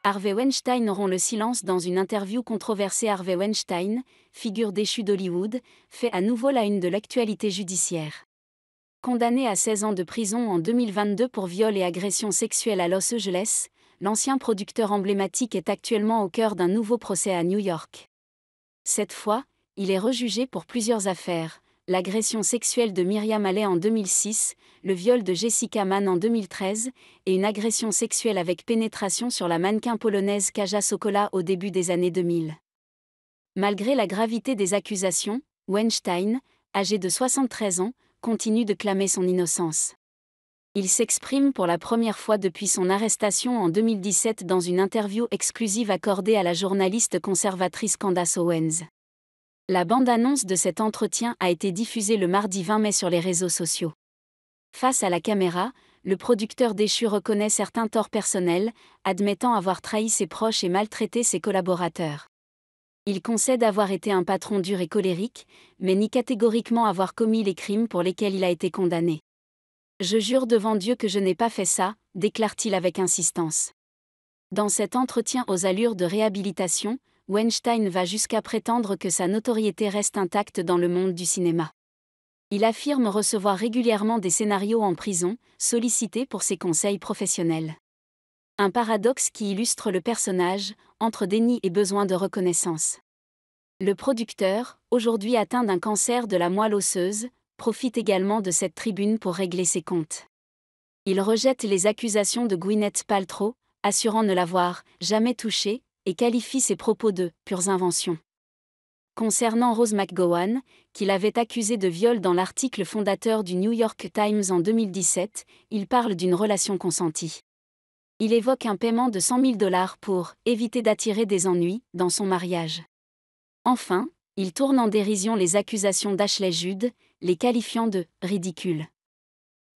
Harvey Weinstein rompt le silence dans une interview controversée. Harvey Weinstein, figure déchue d'Hollywood, fait à nouveau la une de l'actualité judiciaire. Condamné à 16 ans de prison en 2022 pour viol et agression sexuelle à Los Angeles, l'ancien producteur emblématique est actuellement au cœur d'un nouveau procès à New York. Cette fois, il est rejugé pour plusieurs affaires: l'agression sexuelle de Miriam Haley en 2006, le viol de Jessica Mann en 2013, et une agression sexuelle avec pénétration sur la mannequin polonaise Kaja Sokola au début des années 2000. Malgré la gravité des accusations, Weinstein, âgé de 73 ans, continue de clamer son innocence. Il s'exprime pour la première fois depuis son arrestation en 2017 dans une interview exclusive accordée à la journaliste conservatrice Candace Owens. La bande-annonce de cet entretien a été diffusée le mardi 20 mai sur les réseaux sociaux. Face à la caméra, le producteur déchu reconnaît certains torts personnels, admettant avoir trahi ses proches et maltraité ses collaborateurs. Il concède avoir été un patron dur et colérique, mais nie catégoriquement avoir commis les crimes pour lesquels il a été condamné. « Je jure devant Dieu que je n'ai pas fait ça », déclare-t-il avec insistance. Dans cet entretien aux allures de réhabilitation, Weinstein va jusqu'à prétendre que sa notoriété reste intacte dans le monde du cinéma. Il affirme recevoir régulièrement des scénarios en prison, sollicités pour ses conseils professionnels. Un paradoxe qui illustre le personnage, entre déni et besoin de reconnaissance. Le producteur, aujourd'hui atteint d'un cancer de la moelle osseuse, profite également de cette tribune pour régler ses comptes. Il rejette les accusations de Gwyneth Paltrow, assurant ne l'avoir jamais touchée, et qualifie ses propos de « pures inventions ». Concernant Rose McGowan, qu'il avait accusée de viol dans l'article fondateur du New York Times en 2017, il parle d'une relation consentie. Il évoque un paiement de $100 000 pour « éviter d'attirer des ennuis » dans son mariage. Enfin, il tourne en dérision les accusations d'Ashley Judd, les qualifiant de « ridicules ».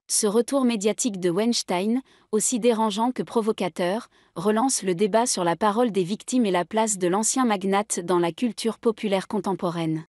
Ce retour médiatique de Weinstein, aussi dérangeant que provocateur, relance le débat sur la parole des victimes et la place de l'ancien magnate dans la culture populaire contemporaine.